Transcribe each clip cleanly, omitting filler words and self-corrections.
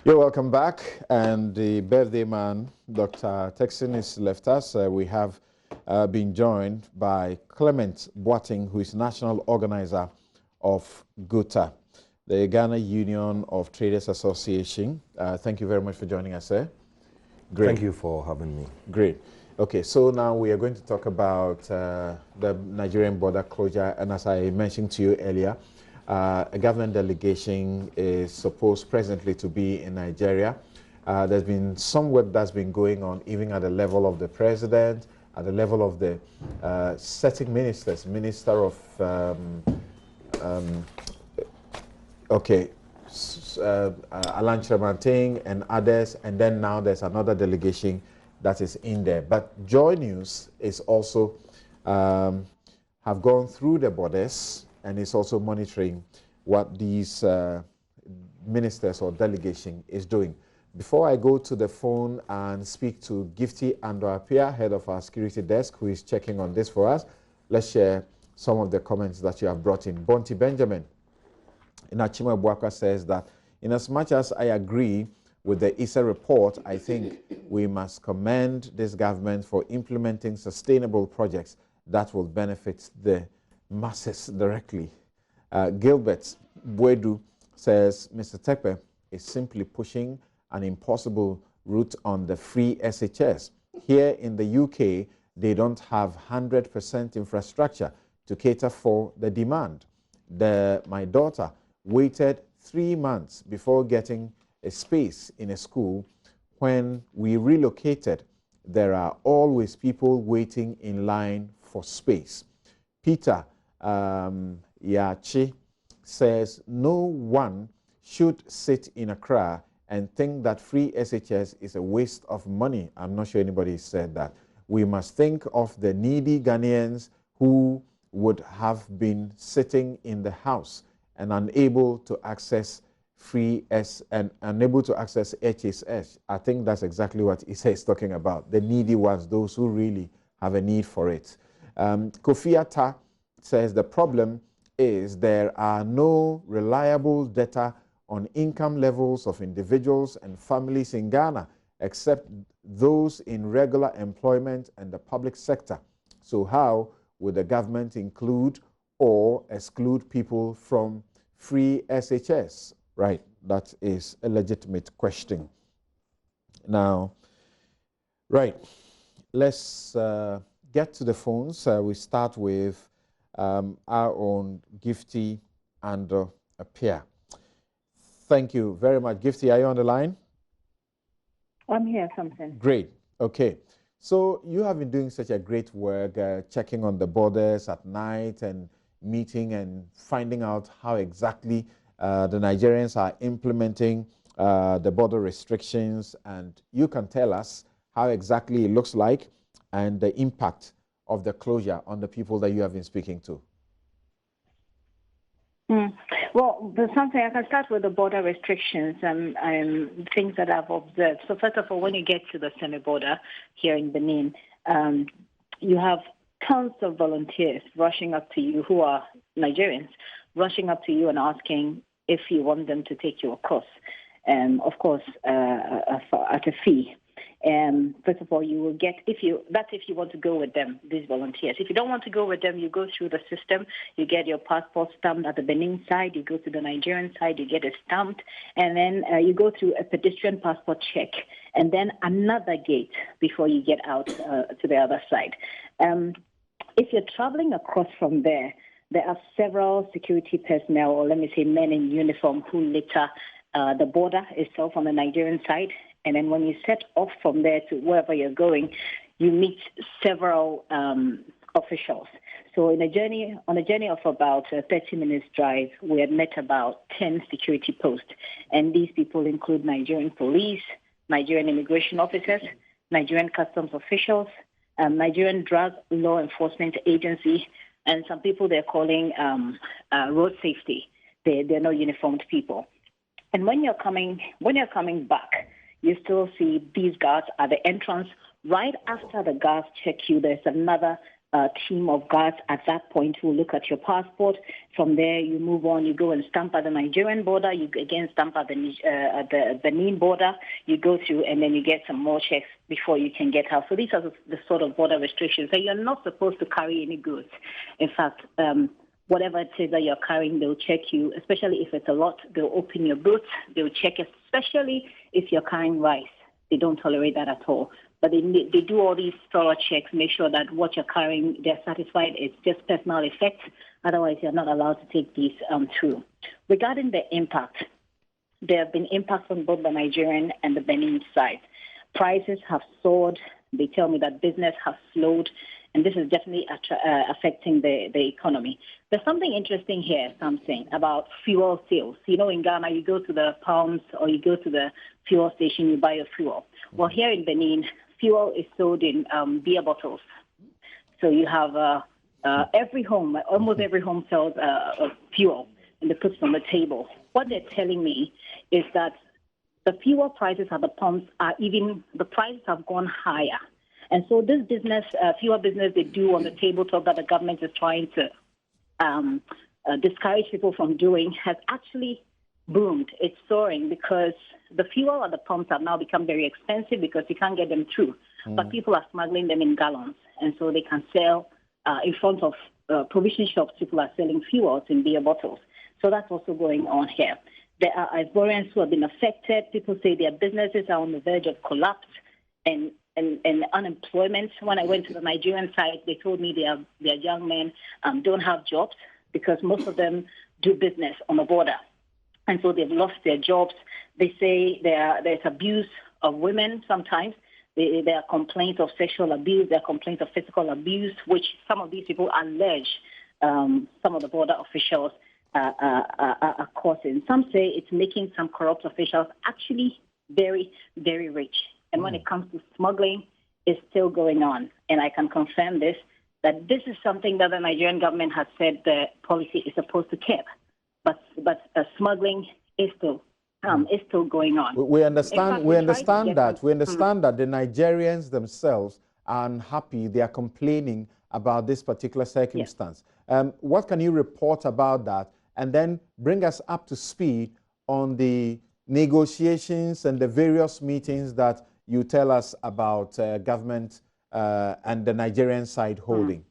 You're welcome back. And the birthday man, Dr. Texan, has left us. We have been joined by Clement Boateng, who is national organizer of GUTA, the Ghana Union of Traders Association. Thank you very much for joining us, sir. Great. Thank you for having me. Great. Okay, so now we are going to talk about the Nigerian border closure. And as I mentioned to you earlier, a government delegation is supposed presently to be in Nigeria. There's been some work that's been going on, even at the level of the president, at the level of the setting ministers, Minister of, Alan Tremanting and others, and then now there's another delegation that is in there. But JoyNews is also have gone through the borders and is also monitoring what these ministers or delegation is doing. Before I go to the phone and speak to Gifty Ando-Apia, head of our security desk, who is checking on this for us, let's share some of the comments that you have brought in. Bonti Benjamin in Achima Buakwa says that, in as much as I agree with the ISA report, I think we must commend this government for implementing sustainable projects that will benefit the masses directly. Gilbert Bwedu says Mr. Tepe is simply pushing an impossible route on the free SHS. Here in the UK, they don't have 100% infrastructure to cater for the demand. My daughter waited 3 months before getting a space in a school. When we relocated, there are always people waiting in line for space. Peter Yachi says no one should sit in Accra and think that free SHS is a waste of money. I'm not sure anybody said that. We must think of the needy Ghanaians who would have been sitting in the house and unable to access unable to access HSS. I think that's exactly what Issa is talking about. The needy ones, those who really have a need for it. Kofi Atta says the problem is there are no reliable data on income levels of individuals and families in Ghana, except those in regular employment and the public sector. So how would the government include or exclude people from free SHS? Right, that is a legitimate question. Now, right, let's get to the phones. We start with our own Gifty Ando-Apia. Thank you very much. Gifty, are you on the line? I'm here, something. Great. Okay. So you have been doing such a great work, checking on the borders at night and meeting and finding out how exactly the Nigerians are implementing the border restrictions, and you can tell us how exactly it looks like and the impact of the closure on the people that you have been speaking to. Well, there's something I can start with the border restrictions and things that I've observed. So first of all, when you get to the semi-border here in Benin, you have tons of volunteers rushing up to you who are Nigerians, rushing up to you and asking if you want them to take you across, of course, at a fee. First of all, you will get, if you want to go with them, these volunteers. If you don't want to go with them, you go through the system, you get your passport stamped at the Benin side, you go to the Nigerian side, you get it stamped, and then you go through a pedestrian passport check, and then another gate before you get out to the other side. If you're traveling across from there, there are several security personnel, or let me say men in uniform, who litter the border itself on the Nigerian side. And then when you set off from there to wherever you're going, you meet several officials. So on a journey of about 30 minutes drive, we had met about 10 security posts. And these people include Nigerian police, Nigerian immigration officers, Nigerian customs officials, Nigerian drug law enforcement agency, and some people they're calling road safety. They're not uniformed people. And when you're coming back, you still see these guards at the entrance. Right after the guards check you, there's another team of guards at that point who look at your passport. From there, you move on. You go and stamp at the Nigerian border. You again stamp at the Benin border. You go through, and then you get some more checks before you can get out. So these are the sort of border restrictions. So you're not supposed to carry any goods. In fact, whatever it is that you're carrying, they'll check you, especially if it's a lot. They'll open your boots. They'll check, especially if you're carrying rice. They don't tolerate that at all. But they do all these thorough checks, make sure that what you're carrying, they're satisfied it's just personal effects. Otherwise, you're not allowed to take these through. Regarding the impact, there have been impacts on both the Nigerian and the Benin side. Prices have soared. They tell me that business has slowed, and this is definitely affecting the economy. There's something interesting here, something about fuel sales. You know, in Ghana, you go to the pumps or you go to the fuel station, you buy your fuel. Well, here in Benin, fuel is sold in beer bottles. So you have every home, almost every home sells fuel, and they put it on the table. What they're telling me is that the fuel prices at the pumps the prices have gone higher. And so this business, fuel business they do on the tabletop that the government is trying to discourage people from doing has actually boomed. It's soaring because the fuel at the pumps have now become very expensive because you can't get them through. But people are smuggling them in gallons, and so they can sell in front of provision shops. People are selling fuels in beer bottles. So that's also going on here. There are Ivorians who have been affected. People say their businesses are on the verge of collapse and unemployment. When I went to the Nigerian side, they told me their young men don't have jobs because most of them do business on the border. And so they've lost their jobs. They say there's abuse of women sometimes. There are complaints of sexual abuse. There are complaints of physical abuse, which some of these people allege some of the border officials are causing. Some say it's making some corrupt officials actually very, very rich. And when it comes to smuggling, it's still going on. And I can confirm this, that this is something that the Nigerian government has said the policy is supposed to keep. But smuggling is still going on. We understand that the Nigerians themselves are unhappy. They are complaining about this particular circumstance. Yes. What can you report about that? And then bring us up to speed on the negotiations and the various meetings that you tell us about government and the Nigerian side holding.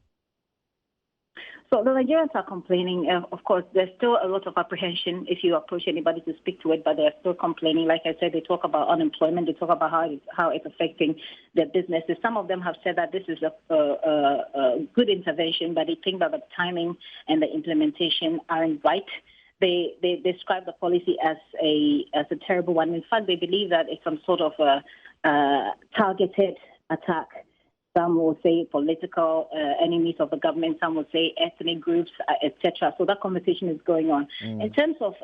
So the Nigerians are complaining. Of course, there's still a lot of apprehension if you approach anybody to speak to it, but they're still complaining. Like I said, they talk about unemployment. They talk about how it's affecting their businesses. Some of them have said that this is a good intervention, but they think that the timing and the implementation aren't right. They describe the policy as a terrible one. In fact, they believe that it's some sort of a targeted attack. Some will say political enemies of the government. Some will say ethnic groups, etc. So that conversation is going on. In terms of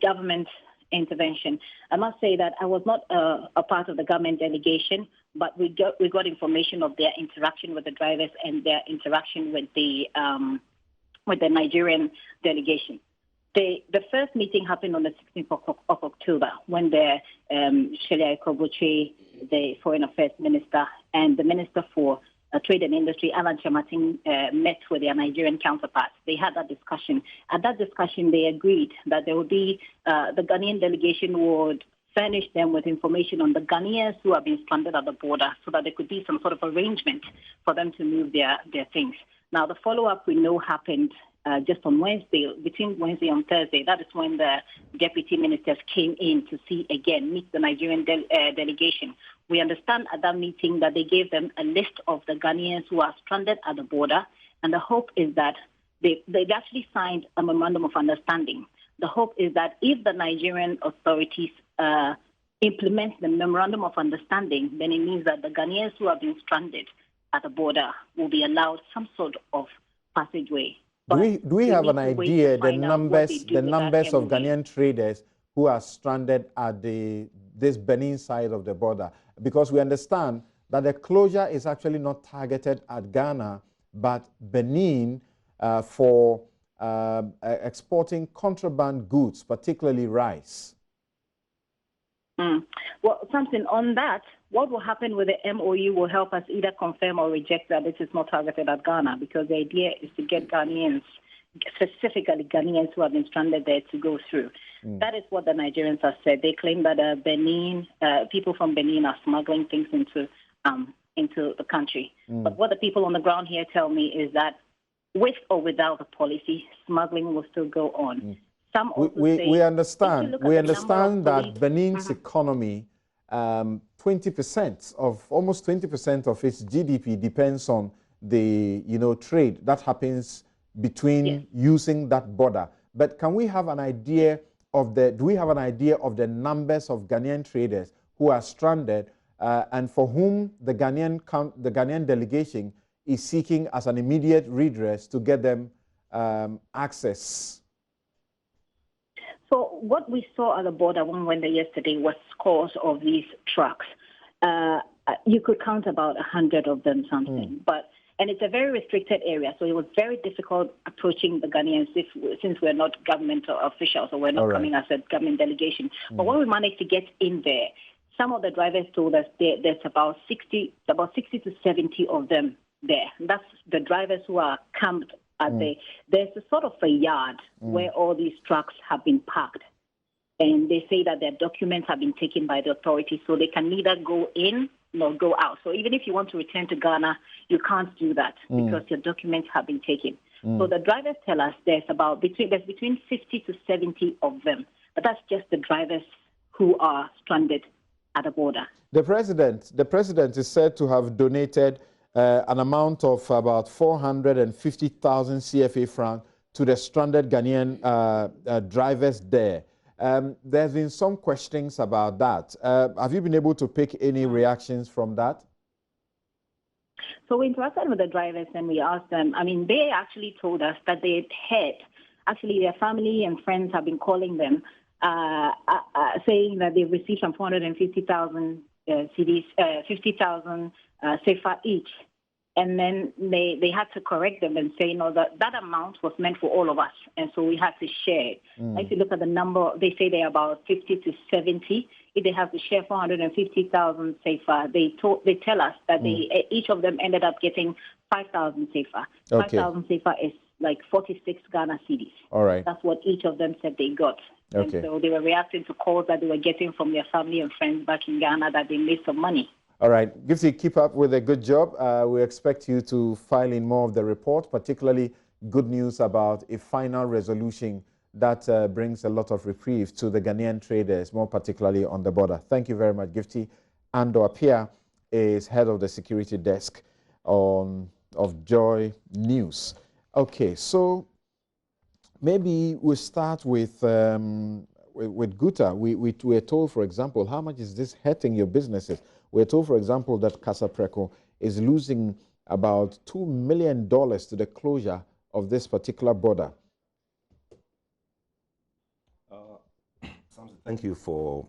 government intervention, I must say that I was not a part of the government delegation, but we got information of their interaction with the drivers and their interaction with the Nigerian delegation. The first meeting happened on the 16th of October when the Shelia Ekoboche, the Foreign Affairs Minister, and the Minister for Trade and Industry, Alan Chematin, met with their Nigerian counterparts. They had that discussion. At that discussion, they agreed that there would be the Ghanaian delegation would furnish them with information on the Ghanaians who have been stranded at the border so that there could be some sort of arrangement for them to move their things. Now, the follow-up we know happened just on Wednesday, between Wednesday and Thursday. That is when the deputy ministers came in to meet the Nigerian delegation. We understand at that meeting that they gave them a list of the Ghanaians who are stranded at the border, and the hope is that they've actually signed a memorandum of understanding. The hope is that if the Nigerian authorities implement the memorandum of understanding, then it means that the Ghanaians who have been stranded at the border will be allowed some sort of passageway. Do we have an idea the numbers of Ghanaian traders who are stranded at this Benin side of the border? Because we understand that the closure is actually not targeted at Ghana, but Benin for exporting contraband goods, particularly rice. Well, something on that, what will happen with the MOU will help us either confirm or reject that this is not targeted at Ghana, because the idea is to get Ghanaians, specifically Ghanaians who have been stranded there, to go through. That is what the Nigerians have said. They claim that people from Benin are smuggling things into the country. But what the people on the ground here tell me is that with or without the policy, smuggling will still go on. Some also we understand that police, Benin's economy, 20% of almost 20% of its GDP depends on the trade that happens between using that border. But can we have an idea of the numbers of Ghanaian traders who are stranded and for whom the Ghanaian delegation is seeking as an immediate redress to get them access? So what we saw at the border when we went there yesterday was scores of these trucks. You could count about 100 of them, and it's a very restricted area, so it was very difficult approaching the Ghanaians since we're not governmental officials or we're not coming as a government delegation. But when we managed to get in there, some of the drivers told us there's about 60 to 70 of them there. That's the drivers who are camped at there's a sort of a yard where all these trucks have been parked. And they say that their documents have been taken by the authorities, so they can neither go in nor go out. So even if you want to return to Ghana, you can't do that because your documents have been taken. So the drivers tell us there's between 50 to 70 of them. But that's just the drivers who are stranded at the border. The president is said to have donated an amount of about 450,000 CFA francs to the stranded Ghanaian drivers there. There's been some questions about that. Have you been able to pick any reactions from that? So we interacted with the drivers and we asked them. I mean, they actually told us that they had actually their family and friends have been calling them, saying that they've received some 450,000 CDs, 50,000 CFA each. And then they had to correct them and say, no, that amount was meant for all of us. And so we had to share it. If you look at the number, they say they're about 50 to 70. If they have to share 450,000 CFA, they tell us that each of them ended up getting 5,000 CFA. 5,000 CFA is like 46 Ghana cedis. All right. That's what each of them said they got. Okay. And so they were reacting to calls that they were getting from their family and friends back in Ghana that they made some money. All right. Gifty, keep up with a good job. We expect you to file in more of the report, particularly good news about a final resolution that brings a lot of reprieve to the Ghanaian traders, more particularly on the border. Thank you very much, Gifty. Ando Apia is head of the security desk of Joy News. Okay, so maybe we start with GUTA. We were told, for example, how much is this hurting your businesses? We're told, for example, that Kasapreko is losing about $2 million to the closure of this particular border. Thank you for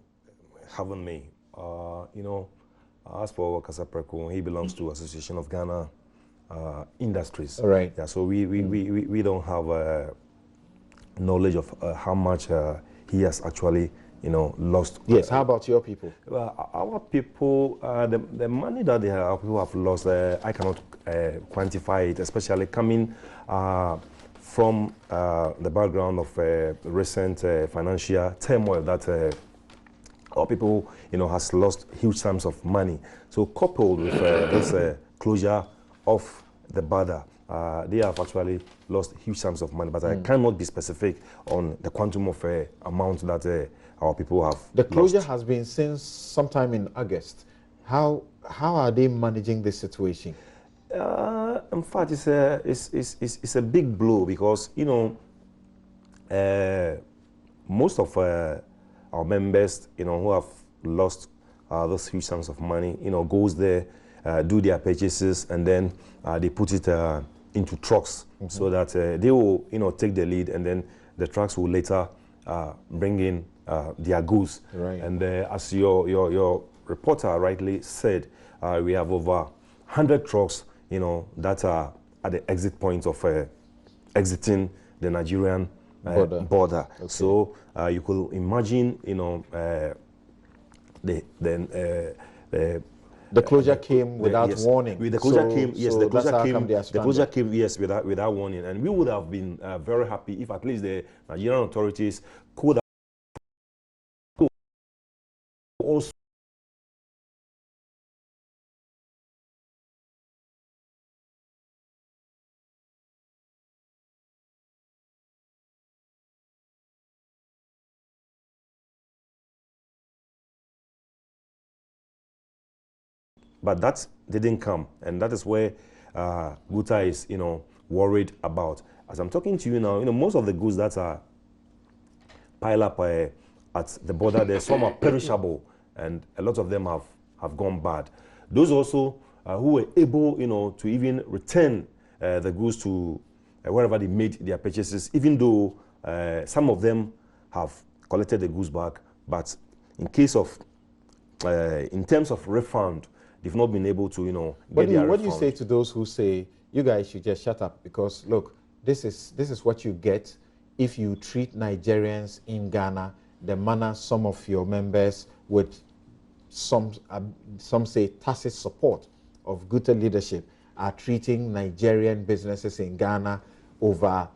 having me. As for Kasapreko, he belongs to Association of Ghana Industries. All right. Yeah, so we don't have knowledge of how much he has actually lost. Yes, how about your people? Well, our people, the money that our people have lost, I cannot quantify it, especially coming from the background of recent financial turmoil that our people, has lost huge sums of money. So coupled with this closure of the border, they have actually lost huge sums of money, but I cannot be specific on the quantum of amount that our people have The closure lost. has been since sometime in August. How are they managing this situation? In fact, it's a big blow because, most of our members, who have lost those huge sums of money, goes there, do their purchases, and then they put it into trucks so that they will, take the lead, and then the trucks will later bring in their goods. Right. And as your reporter rightly said, we have over 100 trucks, that are at the exit point of exiting the Nigerian border. Okay. So you could imagine, the closure came without yes, warning. The closure came, yes, the closure came, yes, without warning. And we would have been very happy if at least the Nigerian authorities could have also but that didn't come, and that is where GUTA is, worried about. As I'm talking to you now, most of the goods that are piled up at the border, there some are perishable, and a lot of them have gone bad. Those also who were able, to even return the goods to wherever they made their purchases, even though some of them have collected the goods back, but in terms of refund, they've not been able to, get their refund. What do you say to those who say, you guys should just shut up because, look, this is what you get if you treat Nigerians in Ghana the manner some of your members with some say tacit support of GUTA leadership are treating Nigerian businesses in Ghana over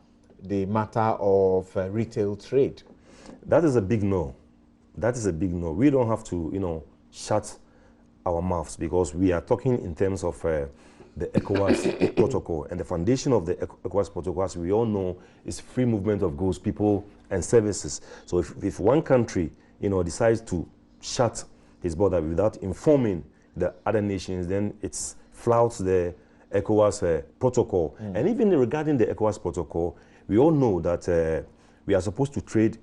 the matter of retail trade? That is a big no. That is a big no. We don't have to, shut our mouths because we are talking in terms of the ECOWAS protocol. And the foundation of the ECOWAS protocol, as we all know, is free movement of goods, people, and services. So if one country, decides to shut his border without informing the other nations, then it flouts the ECOWAS protocol. And even regarding the ECOWAS protocol, we all know that we are supposed to trade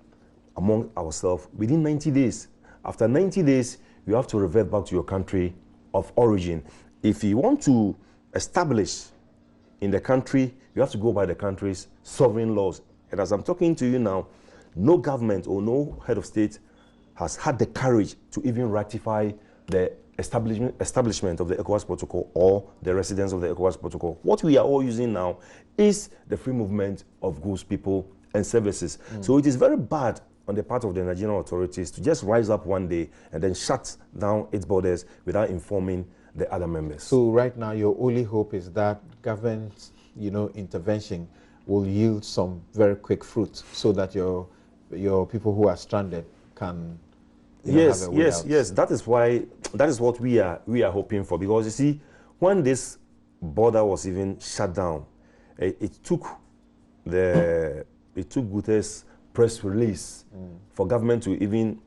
among ourselves within 90 days. After 90 days, you have to revert back to your country of origin. If you want to establish in the country, you have to go by the country's sovereign laws. And as I'm talking to you now, no government or no head of state has had the courage to even ratify the establishment of the ECOWAS protocol or the residence of the ECOWAS protocol. What we are all using now is the free movement of goods, people, and services. So it is very bad on the part of the Nigerian authorities to just rise up one day and then shut down its borders without informing the other members. So right now, your only hope is that government, intervention will yield some very quick fruit so that your people who are stranded can have a way out. Yes. That is what we are hoping for, because you see, when this border was even shut down, it took GUTA's press release for government to even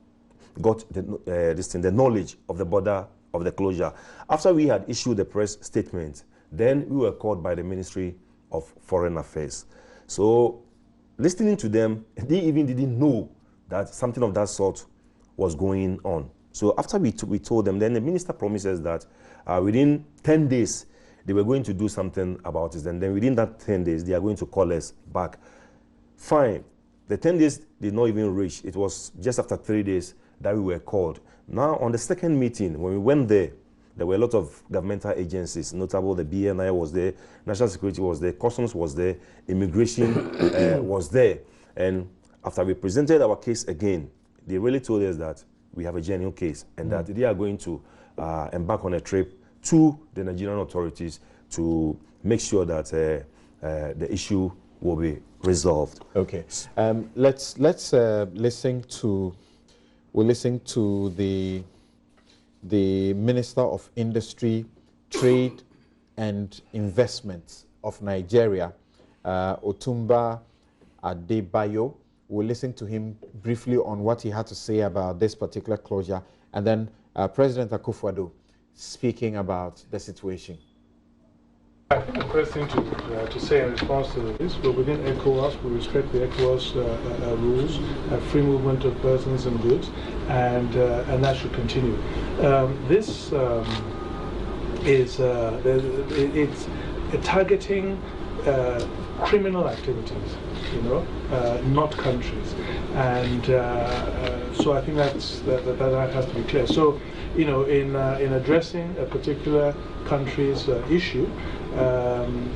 got the knowledge of the border of the closure. After we had issued the press statement, then we were called by the Ministry of Foreign Affairs. So listening to them, they even didn't know that something of that sort was going on. So after we told them, then the minister promises that within 10 days, they were going to do something about it. And then within that 10 days, they are going to call us back. Fine. The 10 days did not even reach. It was just after 3 days that we were called. Now, on the second meeting, when we went there were a lot of governmental agencies, notable the BNI was there, National Security was there, Customs was there, Immigration was there. And after we presented our case again, they really told us that we have a genuine case and that they are going to embark on a trip to the Nigerian authorities to make sure that the issue will be resolved. Okay. Let's listen to the Minister of Industry, Trade and Investment of Nigeria, Otumba Adebayo. We'll listen to him briefly on what he had to say about this particular closure, and then President Akufo-Addo speaking about the situation. I think the first thing to say in response to this, we're within ECOWAS, we respect the ECOWAS rules, free movement of persons and goods, and that should continue. This is it's targeting criminal activities, not countries, and so I think that has to be clear. So, in addressing a particular country's issue,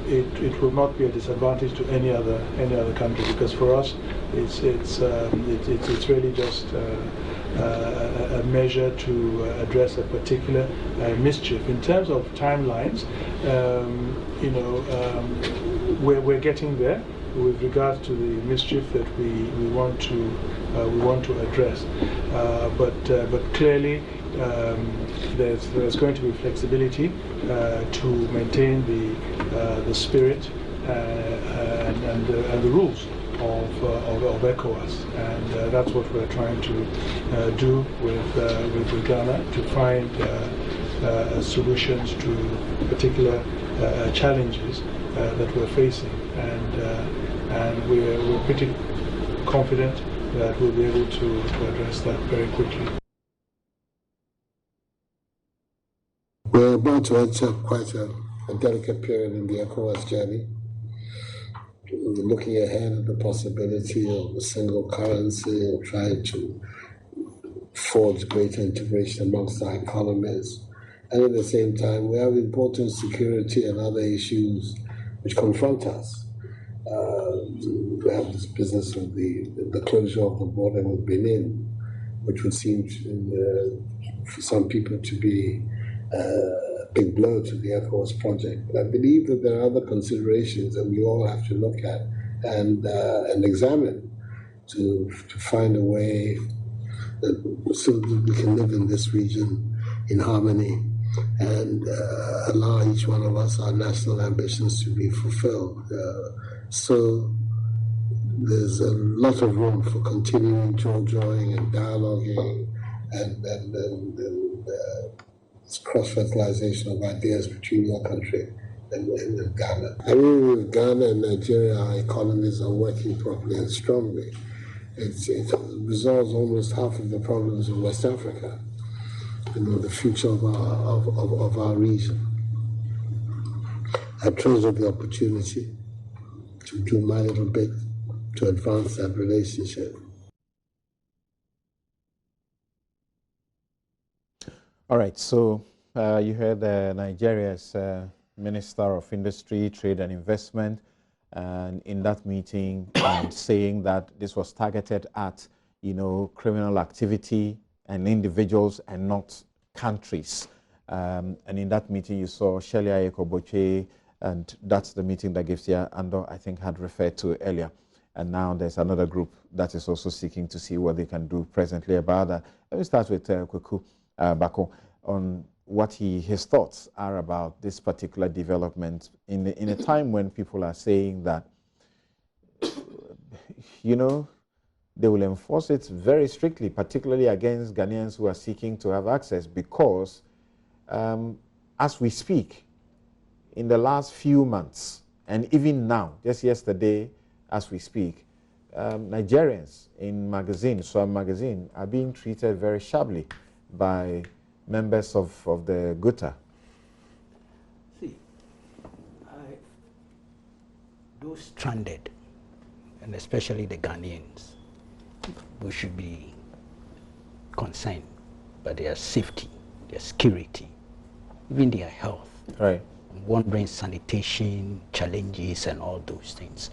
it will not be a disadvantage to any other country, because for us it's really just a measure to address a particular mischief. In terms of timelines, we're getting there with regards to the mischief that we want to address. But clearly, there's going to be flexibility to maintain the spirit and the rules of ECOWAS, and that's what we're trying to do with Ghana, to find solutions to particular challenges that we're facing, and we're pretty confident that we'll be able to address that very quickly. We're about to enter quite a delicate period in the ECOWAS journey. We're looking ahead at the possibility of a single currency and trying to forge greater integration amongst our economies. And at the same time, we have important security and other issues which confront us. We have this business of the closure of the border with Benin, which would seem for some people to be a big blow to the ECOWAS project. But I believe that there are other considerations that we all have to look at and examine to find a way so that we can live in this region in harmony and allow each one of us our national ambitions to be fulfilled. So there's a lot of room for continuing jaw-drawing and dialoguing and cross-fertilization of ideas between your country and Ghana. I mean, with Ghana and Nigeria, our economies are working properly and strongly. It resolves almost half of the problems in West Africa. The future of our region. I treasure the opportunity to do my little bit to advance that relationship. All right, so you heard Nigeria's Minister of Industry, Trade and Investment, and in that meeting saying that this was targeted at, criminal activity and individuals and not countries. And in that meeting, you saw Shelia Ekoboche, and that's the meeting that Giftia Ando, I think, had referred to earlier. And now there's another group that is also seeking to see what they can do presently about that. Let me start with Kweku Bako on what his thoughts are about this particular development in a time when people are saying that, they will enforce it very strictly, particularly against Ghanaians who are seeking to have access, because as we speak, in the last few months, and even now, just yesterday, as we speak, Nigerians in Swam magazine are being treated very sharply by members of the GUTA. See, those stranded, and especially the Ghanaians, we should be concerned by their safety, their security, even their health. Right. One brings sanitation challenges and all those things.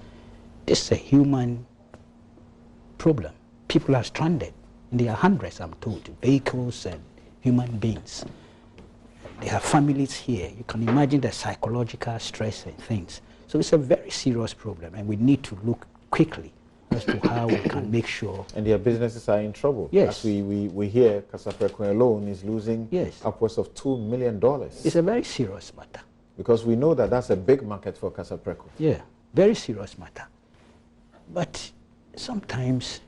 This is a human problem. People are stranded. And there are hundreds, I'm told, vehicles and human beings. They have families here. You can imagine the psychological stress and things. So it's a very serious problem, and we need to look quickly as to how we can make sure. And their businesses are in trouble. Yes. As we hear, Kasapreko alone is losing upwards of $2 million. It's a very serious matter. Because we know that that's a big market for Kasapreko. Yeah, very serious matter. But sometimes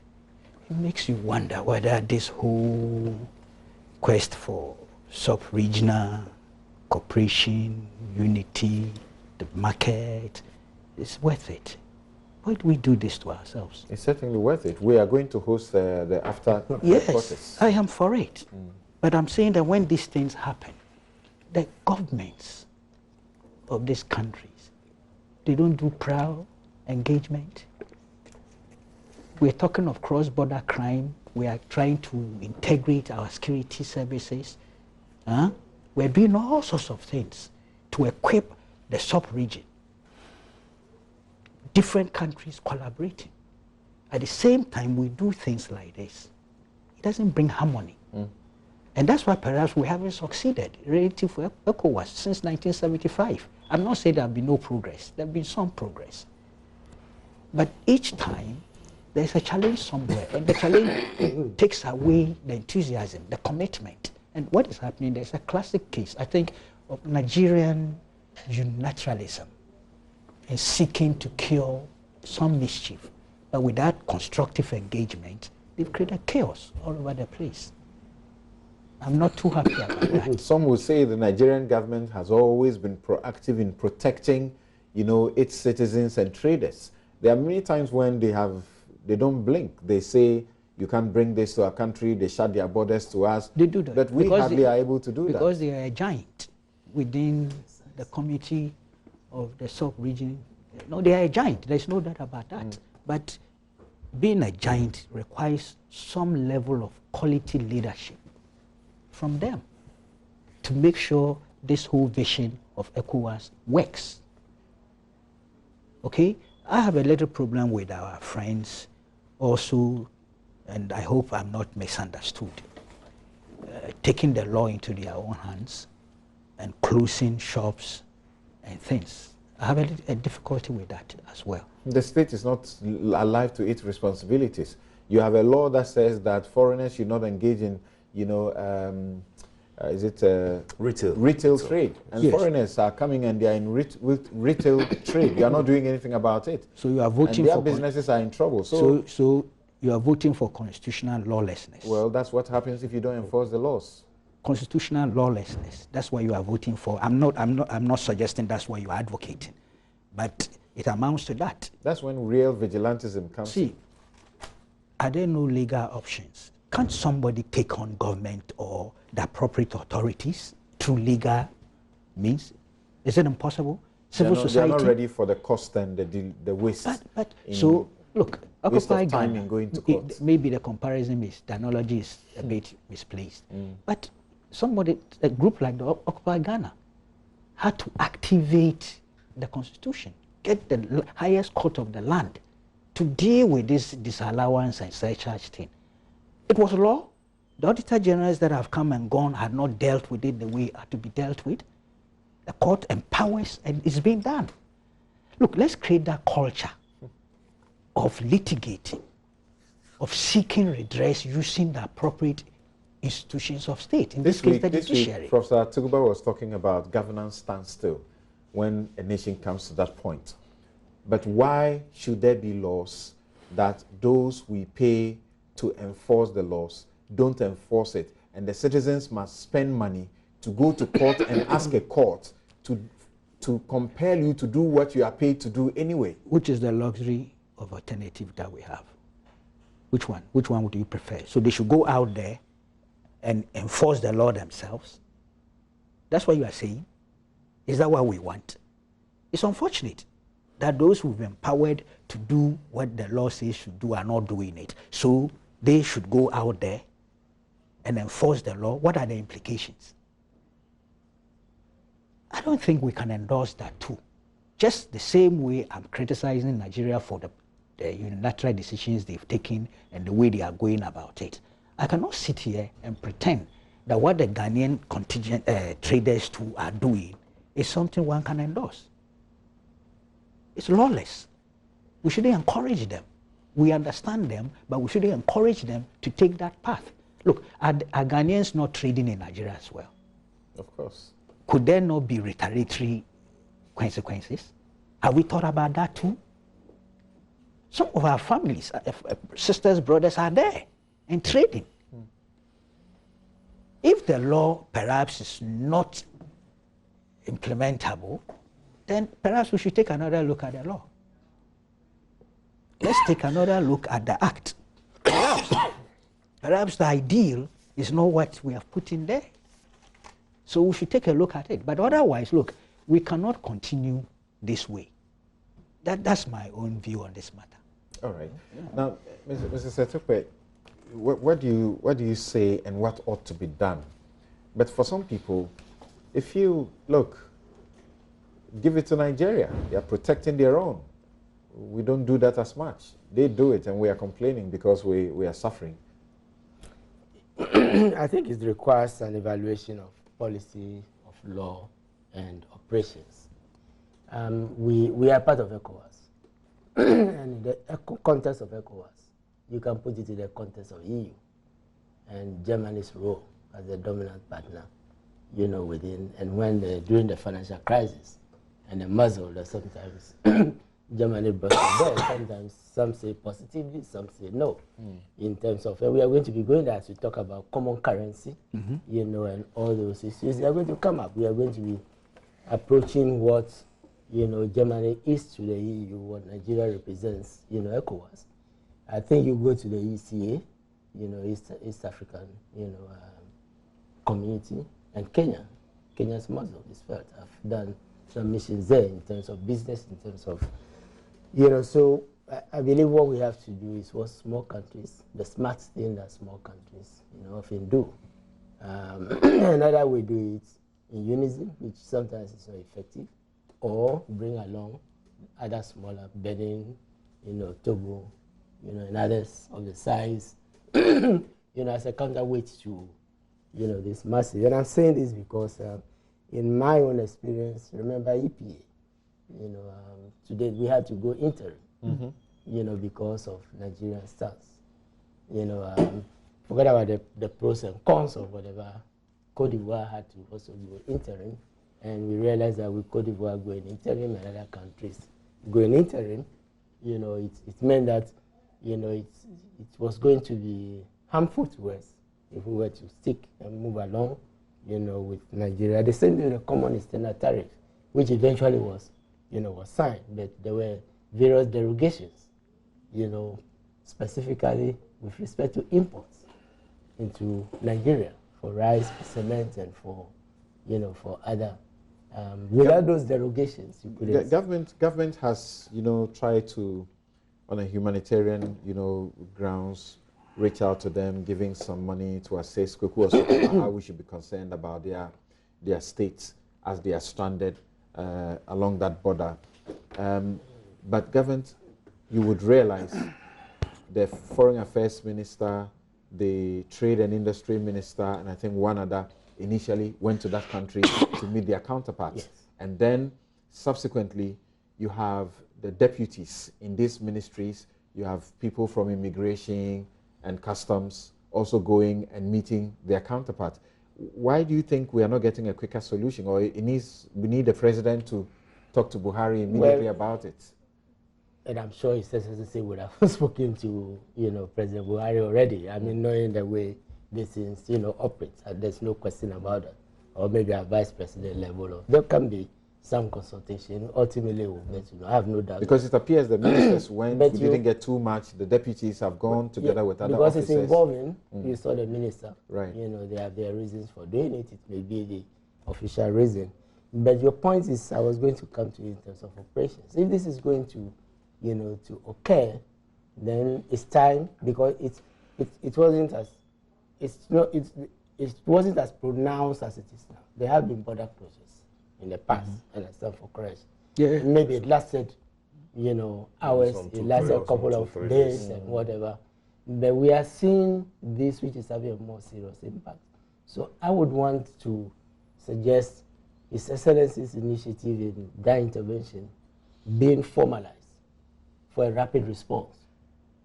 it makes you wonder whether this whole quest for sub-regional cooperation, unity, the market, is worth it. Why do we do this to ourselves? It's certainly worth it. We are going to host the after process. I am for it. But I'm saying that when these things happen, the governments of these countries, they don't do proud engagement. We're talking of cross-border crime. We are trying to integrate our security services. We're doing all sorts of things to equip the sub-region. Different countries collaborating. At the same time, we do things like this. It doesn't bring harmony. And that's why perhaps we haven't succeeded relative to ECOWAS since 1975. I'm not saying there have been no progress. There have been some progress. But each time, there's a challenge somewhere, and the challenge takes away the enthusiasm, the commitment. And what is happening, there's a classic case, I think, of Nigerian unilateralism in seeking to cure some mischief. But without constructive engagement, they've created chaos all over the place. I'm not too happy about that. Some would say the Nigerian government has always been proactive in protecting, you know, its citizens and traders. There are many times when they don't blink. They say, you can't bring this to our country. They shut their borders to us. They do that. But we hardly are able to do that. Because they are a giant within the community of the sub-region. No, they are a giant. There's no doubt about that. But being a giant requires some level of quality leadership from them to make sure this whole vision of ECOWAS works. Okay? I have a little problem with our friends also, and I hope I'm not misunderstood, taking the law into their own hands and closing shops and things. I have a difficulty with that as well. The state is not alive to its responsibilities. You have a law that says that foreigners should not engage in, you know, retail trade, and yes. Foreigners are coming and they are in retail trade. You are not doing anything about it. So you are voting and their for businesses are in trouble. So you are voting for constitutional lawlessness. Well, that's what happens if you don't enforce the laws. Constitutional lawlessness. That's what you are voting for. I'm not suggesting that's what you are advocating, but it amounts to that. That's when real vigilantism comes. See, are there no legal options? Can't somebody take on government or the appropriate authorities through legal means? Is it impossible? Civil society. They're not ready for the cost and the waste. But so look, Occupy time Ghana. in going to court. Maybe the comparison is the analogy is a bit misplaced. But a group like the Occupy Ghana had to activate the constitution, get the highest court of the land to deal with this disallowance and surcharge thing. It was law. The Auditor Generals that have come and gone had not dealt with it the way it had to be dealt with. The court empowers and it's being done. Look, let's create that culture of litigating, of seeking redress using the appropriate institutions of state. In this case, the judiciary. Week, Professor Tuguba was talking about governance standstill when a nation comes to that point. But why should there be laws that those we pay to enforce the laws don't enforce it, and the citizens must spend money to go to court and ask a court to compel you to do what you are paid to do anyway? Which is the luxury of alternative that we have? Which one? Which one would you prefer? So they should go out there and enforce the law themselves? That's what you are saying? Is that what we want? It's unfortunate that those who've been empowered to do what the law says should do are not doing it. So they should go out there and enforce the law. What are the implications? I don't think we can endorse that too. Just the same way I'm criticizing Nigeria for the unilateral decisions they've taken and the way they are going about it. I cannot sit here and pretend that what the Ghanaian contingent traders too are doing is something one can endorse. It's lawless. We shouldn't encourage them. We understand them, but we shouldn't encourage them to take that path. Look, are Ghanaians not trading in Nigeria as well? Of course. Could there not be retaliatory consequences? Have we thought about that too? Some of our families, sisters, brothers are there and trading. If the law perhaps is not implementable, then perhaps we should take another look at the law. Let's take another look at the act. Perhaps the ideal is not what we have put in there. So we should take a look at it. But otherwise, look, we cannot continue this way. That's my own view on this matter. All right. Yeah. Now, Mr. Setukwe, what do you say and what ought to be done? But for some people, if you look, give it to Nigeria. They are protecting their own. We don't do that as much. They do it and we are complaining because we are suffering. I think it requires an evaluation of policy, of law, and operations. We are part of ECOWAS. And in the context of ECOWAS, you can put it in the context of EU and Germany's role as a dominant partner, within, and when during the financial crisis and the muzzle that sometimes Germany brought to bear, sometimes some say positively, some say no, in terms of, and we are going to be going there as we talk about common currency, and all those issues. They are going to come up. We are going to be approaching what, Germany is to the EU, what Nigeria represents, ECOWAS. I think you go to the ECA, East African, community, and Kenya. Kenya's muzzle is felt. I've done some missions there in terms of business, in terms of, so I believe what we have to do is what small countries, the smart thing that small countries, often do. Another we do it in unison, which sometimes is not effective, or bring along other smaller, Benin, Togo, and others of the size, as a counterweight to, this massive. And I'm saying this because in my own experience, remember EPA, today we had to go interim, because of Nigerian stance. Forget about the pros and cons of whatever. Cote d'Ivoire had to also go interim, and we realized that with Cote d'Ivoire going interim and other countries going interim, it meant that, it was going to be harmful to us if we were to stick and move along, with Nigeria. The same with the common external tariff, which eventually was, was signed, but there were various derogations, specifically with respect to imports into Nigeria for rice, for cement, and for, for other. Without those derogations, you couldn't. Government has, tried to, on a humanitarian, grounds, reach out to them, giving some money to assist who also how we should be concerned about their states as they are stranded along that border. But government, you would realize the foreign affairs minister, the trade and industry minister, and I think one other initially went to that country to meet their counterparts. Yes. And then subsequently, you have the deputies in these ministries. You have people from immigration and customs also going and meeting their counterparts. Why do you think we are not getting a quicker solution, or we need the president to talk to Buhari immediately about it? And I'm sure His Excellency would have spoken to, President Buhari already. I mean, knowing the way this is, operates, and there's no question about it. Or maybe at vice president level, or there can be some consultation. Ultimately, we'll get I have no doubt. Because it appears the ministers went, we didn't get too much. The deputies have gone together with other officers. Because it's involving, you saw the minister. Right. They have their reasons for doing it. It may be the official reason. But your point is, I was going to come to you in terms of operations. If this is going to, to occur, then it's time, because it wasn't as it wasn't as pronounced as it is now. There have been border closures in the past, and I stand for correction. Yeah. Maybe it lasted, hours, it lasted a couple of days and whatever. But we are seeing this, which is having a more serious impact. So I would want to suggest His Excellency's initiative in that intervention being formalized for a rapid response,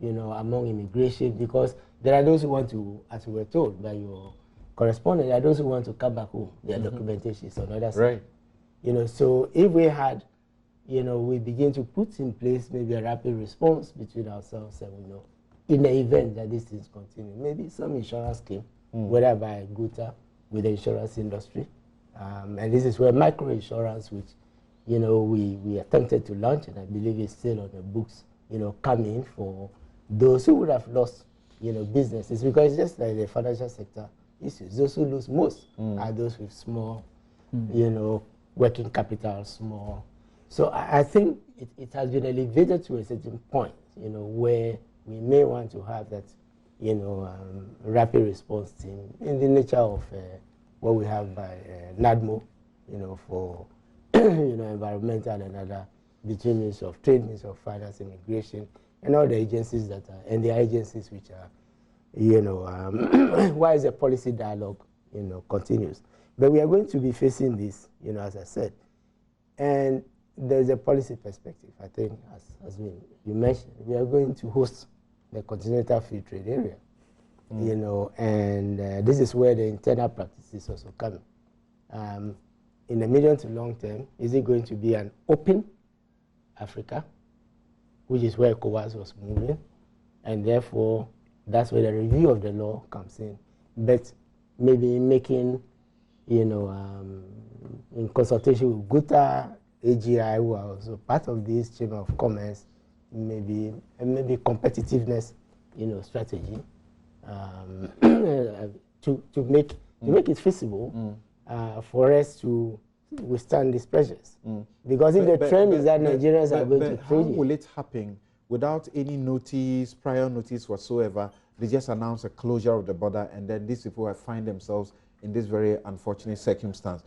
among immigration, because there are those who want to, as we were told by your correspondent, there are those who want to come back home. Their documentation is on the other side. Right. So if we had, we begin to put in place maybe a rapid response between ourselves and, in the event that these things continue, maybe some insurance scheme, whether by GUTA with the insurance industry. And this is where micro-insurance, which, we attempted to launch, and I believe it's still on the books, coming for those who would have lost, businesses, because it's just like the financial sector issues. Those who lose most are those with small, working capital, small. So I think it has been elevated to a certain point, where we may want to have that, rapid response team in the nature of what we have by NADMO, for, environmental and other, between Ministry of Trade, Ministry of Finance, Immigration, and all the agencies that are, and the agencies which are, you know, why is the policy dialogue, you know, continues. But we are going to be facing this, you know, as I said. And there's a policy perspective, I think, as you mentioned. We are going to host the Continental Free Trade Area, you know, and this is where the internal practices also come in. In the medium to long term, is it going to be an open Africa, which is where ECOWAS was moving, and therefore that's where the review of the law comes in. But maybe making, you know, in consultation with GUTA, AGI, who are also part of this Chamber of Commerce, maybe competitiveness, you know, strategy to make it feasible for us to withstand these pressures. Because if the trend is that Nigerians are going to how will it happen without any notice, prior notice whatsoever? They just announce a closure of the border, and then these people find themselves in this very unfortunate circumstance.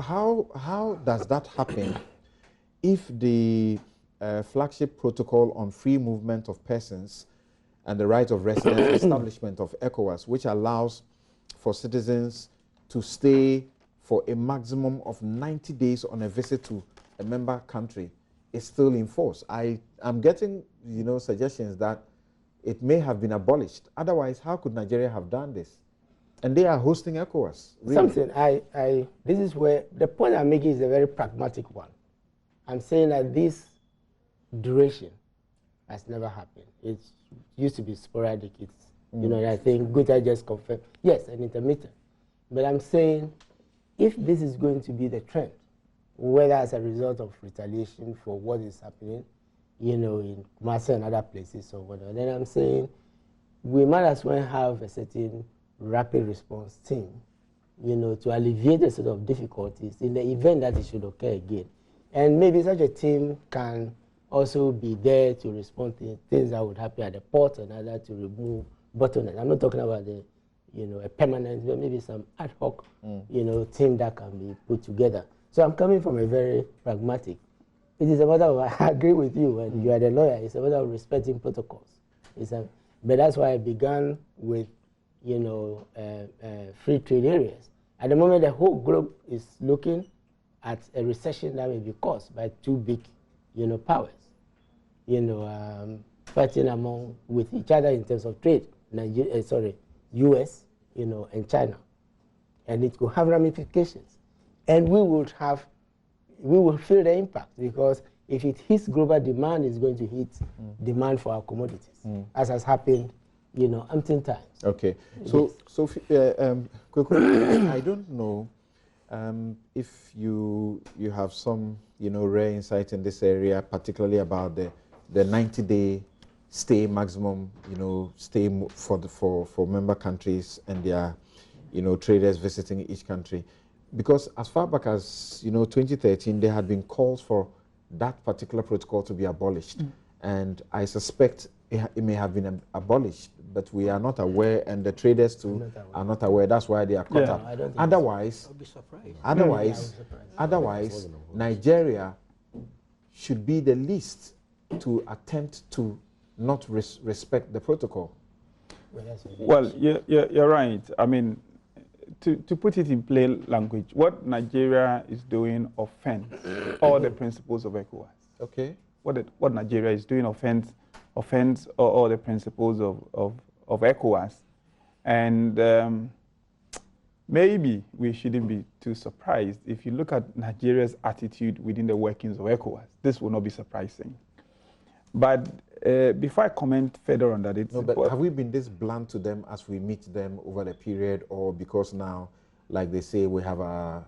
How does that happen if the flagship protocol on free movement of persons and the right of residence establishment of ECOWAS, which allows for citizens to stay for a maximum of 90 days on a visit to a member country, is still in force? I'm getting, you know, suggestions that it may have been abolished. Otherwise, how could Nigeria have done this? And they are hosting ECOWAS. Really. Something this is where the point I'm making is a very pragmatic one. I'm saying that this duration has never happened. It used to be sporadic. It's, you know, I think GUTA just confirmed, yes, an intermittent. But I'm saying if this is going to be the trend, whether as a result of retaliation for what is happening, you know, in Kumasi and other places or whatever, then I'm saying we might as well have a certain rapid response team, you know, to alleviate the sort of difficulties in the event that it should occur again. And maybe such a team can also be there to respond to things that would happen at the port and other to remove bottlenecks. I'm not talking about the, you know, a permanent, but maybe some ad hoc, you know, team that can be put together. So I'm coming from a very pragmatic. It is a matter of, I agree with you, and you are the lawyer, it's a matter of respecting protocols. But that's why I began with, you know, free trade areas. At the moment, the whole globe is looking at a recession that may be caused by two big, you know, powers, you know, fighting with each other in terms of trade. U.S., you know, and China, and it could have ramifications, and we will feel the impact, because if it hits global demand, it's going to hit demand for our commodities, as has happened, you know, umpteen times. Okay, so Kweku, I don't know if you have some, you know, rare insight in this area, particularly about the 90-day stay maximum, you know, stay for member countries and their, you know, traders visiting each country. Because as far back as, you know, 2013, there had been calls for that particular protocol to be abolished. And I suspect it may have been abolished, but we are not aware, and the traders too are not aware. That's why they are caught up. Otherwise, otherwise, Nigeria should be the least to attempt to not respect the protocol. Well, you're right. I mean, to put it in plain language, what Nigeria is doing offends all the principles of ECOWAS. Okay. What Nigeria is doing offends all the principles of ECOWAS. And maybe we shouldn't be too surprised. If you look at Nigeria's attitude within the workings of ECOWAS, this will not be surprising. But before I comment further on that, have we been this blunt to them as we meet them over the period, or because now, like they say, we have our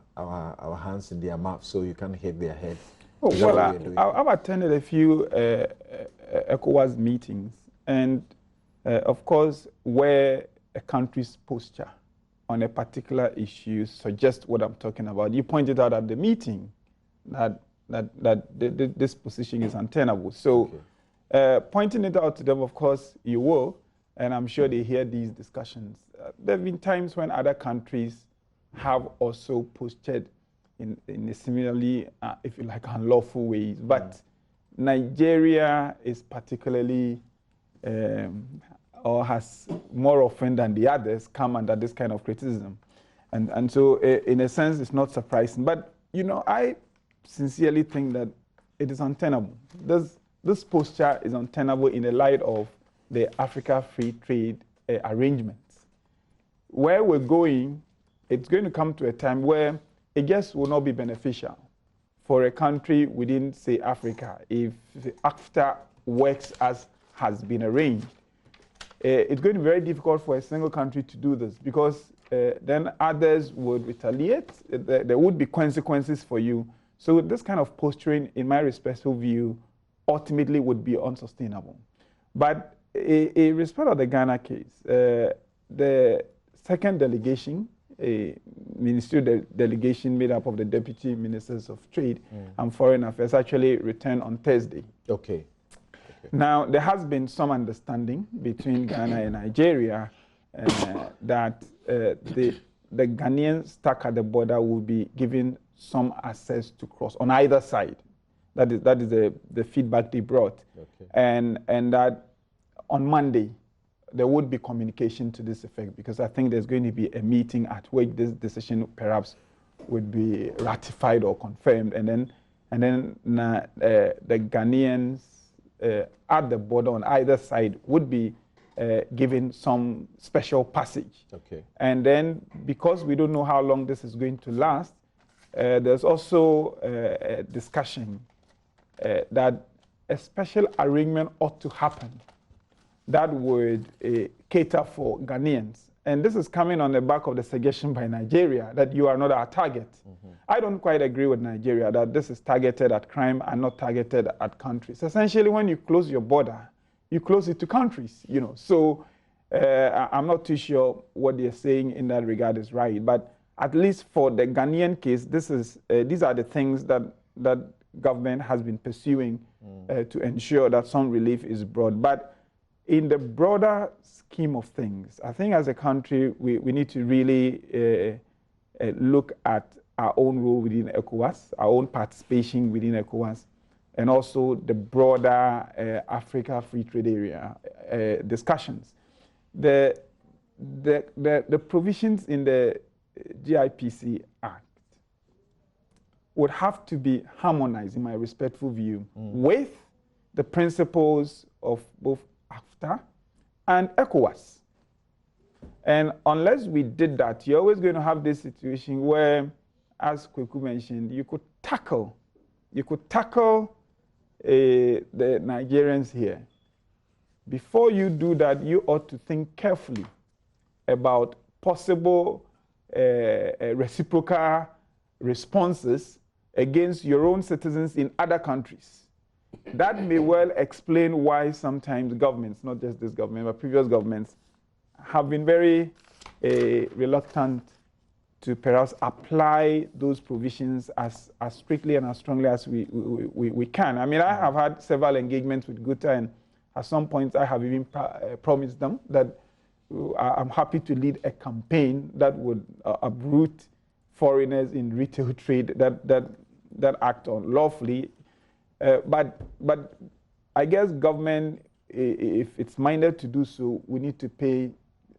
hands in their mouth, so you can't hit their head? Well, I've attended a few ECOWAS meetings, and of course, where a country's posture on a particular issue suggests what I'm talking about. You pointed out at the meeting that this position is untenable. So. Okay. Pointing it out to them, of course, you will, and I'm sure they hear these discussions. There have been times when other countries have also postured in a similarly, if you like, unlawful ways. But Nigeria is particularly, or has more often than the others come under this kind of criticism. And so in a sense, it's not surprising. But, you know, I sincerely think that it is untenable. This posture is untenable in the light of the Africa Free Trade arrangements. Where we're going, it's going to come to a time where it just will not be beneficial for a country within, say, Africa, if AFTA works as has been arranged. It's going to be very difficult for a single country to do this, because then others would retaliate. There would be consequences for you. So this kind of posturing, in my respectful view, ultimately would be unsustainable. But in respect of the Ghana case, the second delegation, a ministerial delegation made up of the deputy ministers of trade and foreign affairs, actually returned on Thursday. Okay. Now, there has been some understanding between Ghana and Nigeria that the Ghanaians stuck at the border will be given some access to cross on either side. That is the feedback they brought. Okay. And that on Monday, there would be communication to this effect, because I think there's going to be a meeting at which this decision perhaps would be ratified or confirmed. And then the Ghanaians at the border on either side would be given some special passage. Okay. And then, because we don't know how long this is going to last, there's also a discussion that a special arrangement ought to happen that would cater for Ghanaians. And this is coming on the back of the suggestion by Nigeria that you are not our target. I don't quite agree with Nigeria that this is targeted at crime and not targeted at countries. Essentially, when you close your border, you close it to countries, you know. So I'm not too sure what they're saying in that regard is right. But at least for the Ghanaian case, these are the things that government has been pursuing to ensure that some relief is brought. But in the broader scheme of things, I think as a country, we need to really look at our own role within ECOWAS, our own participation within ECOWAS, and also the broader Africa Free Trade Area discussions. The provisions in the GIPC Act would have to be harmonized, in my respectful view, with the principles of both AFTA and ECOWAS. And unless we did that, you're always going to have this situation where, as Kweku mentioned, you could tackle the Nigerians here. Before you do that, you ought to think carefully about possible reciprocal responses against your own citizens in other countries. That may well explain why sometimes governments, not just this government, but previous governments, have been very reluctant to perhaps apply those provisions as strictly and as strongly as we can. I mean, I have had several engagements with GUTA, and at some point I have even promised them that I'm happy to lead a campaign that would uproot foreigners in retail trade that act unlawfully. But I guess government, if it's minded to do so, we need to pay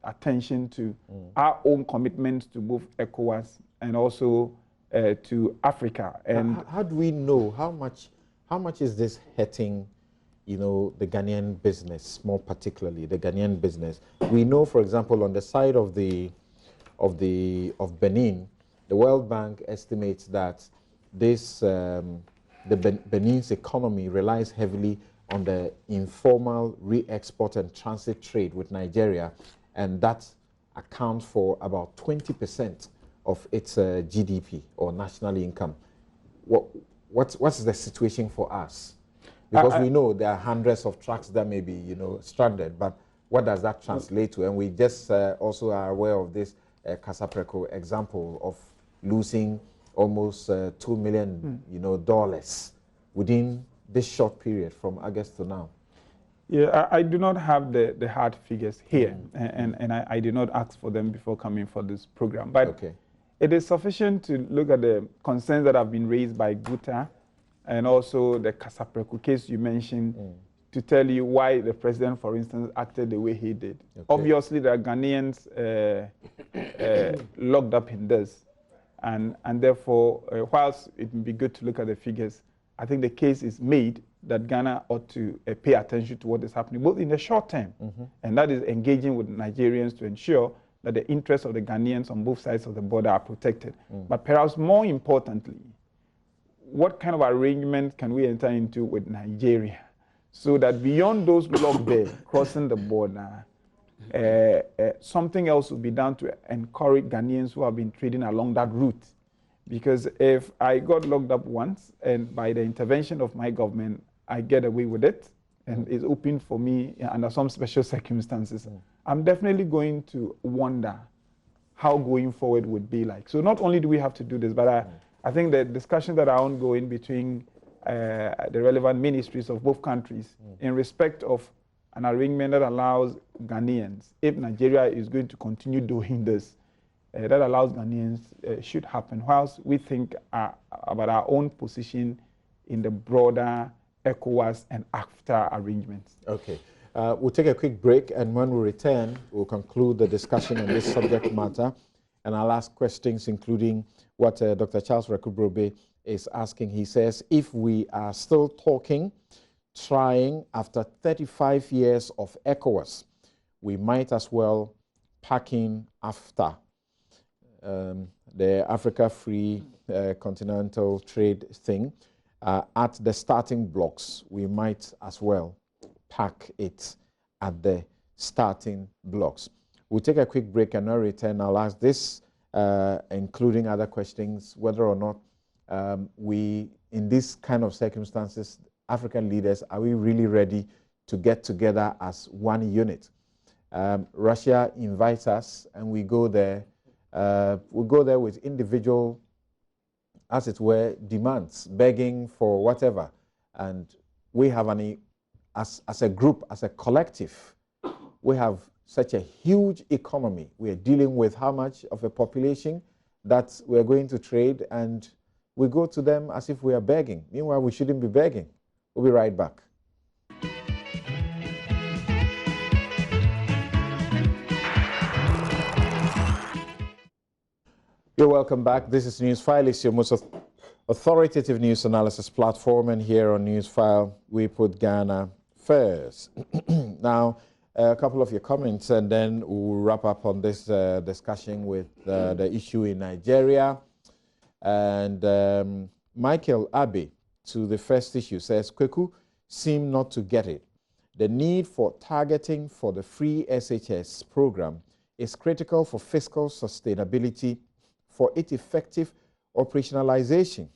attention to our own commitments to both ECOWAS and also to Africa. And how do we know how much is this hurting, you know, the Ghanaian business, more particularly the Ghanaian business? We know, for example, on the side of Benin, the World Bank estimates that this Benin's economy relies heavily on the informal re-export and transit trade with Nigeria, and that accounts for about 20% of its GDP or national income. What's the situation for us? Because we know there are hundreds of trucks that may be, you know, stranded, but what does that translate to? And we just also are aware of this Kasapreko example of losing almost $2 million, you know, dollars within this short period from August to now. Yeah, I do not have the hard figures here, and I did not ask for them before coming for this program. But it is sufficient to look at the concerns that have been raised by GUTA and also the Kasapreko case you mentioned to tell you why the president, for instance, acted the way he did. Okay. Obviously, there are Ghanaians locked up in this. And therefore, whilst it would be good to look at the figures, I think the case is made that Ghana ought to pay attention to what is happening, both in the short term, and that is engaging with Nigerians to ensure that the interests of the Ghanaians on both sides of the border are protected. But perhaps more importantly, what kind of arrangement can we enter into with Nigeria so that beyond those locked there, crossing the border, something else will be done to encourage Ghanaians who have been trading along that route? Because if I got locked up once and by the intervention of my government, I get away with it and it's open for me under some special circumstances, I'm definitely going to wonder how going forward would be like. So not only do we have to do this, but I think the discussions that are ongoing between the relevant ministries of both countries in respect of an arrangement that allows Ghanaians, if Nigeria is going to continue doing this, that allows Ghanaians should happen, whilst we think about our own position in the broader ECOWAS and AFTA arrangements. Okay. We'll take a quick break, and when we return, we'll conclude the discussion on this subject matter, and I'll ask questions including what Dr. Charles Rekubrobe is asking. He says, if we are still trying after 35 years of ECOWAS, we might as well pack in AFTA, the Africa Free Continental Trade thing, at the starting blocks. We might as well pack it at the starting blocks. We'll take a quick break, and I'll return. I'll ask this, including other questions, whether or not we, in these kind of circumstances, African leaders, are we really ready to get together as one unit? Russia invites us, and we go there. We go there with individual, as it were, demands, begging for whatever. And we have as a group, as a collective, we have such a huge economy. We are dealing with how much of a population that we're going to trade, and we go to them as if we are begging. Meanwhile, we shouldn't be begging. We'll be right back. You're welcome back. This is Newsfile. It's your most authoritative news analysis platform, and here on Newsfile, we put Ghana first. Now, a couple of your comments, and then we'll wrap up on this discussion with the issue in Nigeria. And Michael Abbey, to the first issue, says, Kweku seem not to get it. The need for targeting for the free SHS program is critical for fiscal sustainability for its effective operationalization.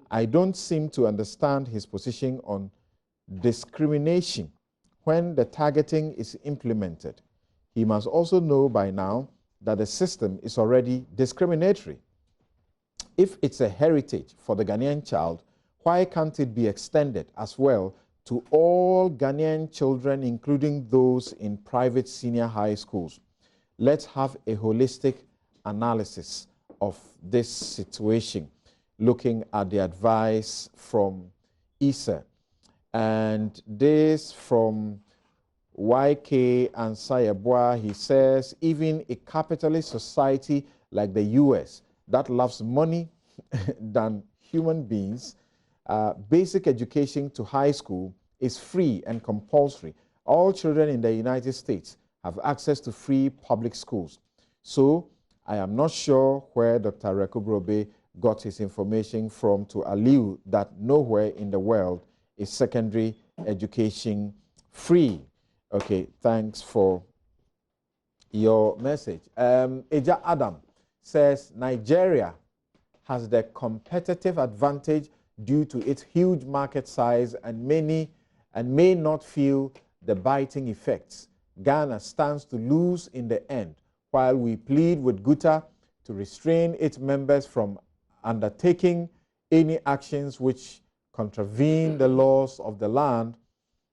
I don't seem to understand his position on discrimination when the targeting is implemented. He must also know by now that the system is already discriminatory. If it's a heritage for the Ghanaian child, why can't it be extended as well to all Ghanaian children, including those in private senior high schools? Let's have a holistic analysis of this situation, looking at the advice from ISA. And this from YK and Sayabwa, he says, even a capitalist society like the US that loves money than human beings, basic education to high school is free and compulsory. All children in the United States have access to free public schools. So I am not sure where Dr. Rekubrobe got his information from to allude that nowhere in the world is secondary education free. Okay, thanks for your message. Eja Adam says Nigeria has the competitive advantage due to its huge market size and may not feel the biting effects. Ghana stands to lose in the end, while we plead with GUTA to restrain its members from undertaking any actions which contravene the laws of the land.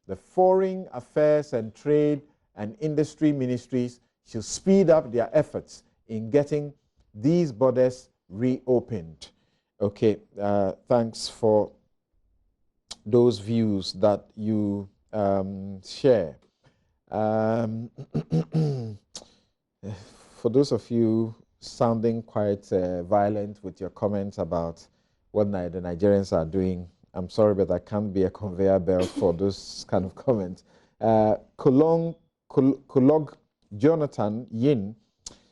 The Foreign Affairs and Trade and Industry Ministries should speed up their efforts in getting these borders reopened. Okay, thanks for those views that you share. For those of you sounding quite violent with your comments about what the Nigerians are doing, I'm sorry, but I can't be a conveyor belt for those kind of comments. Kolog Jonathan Yin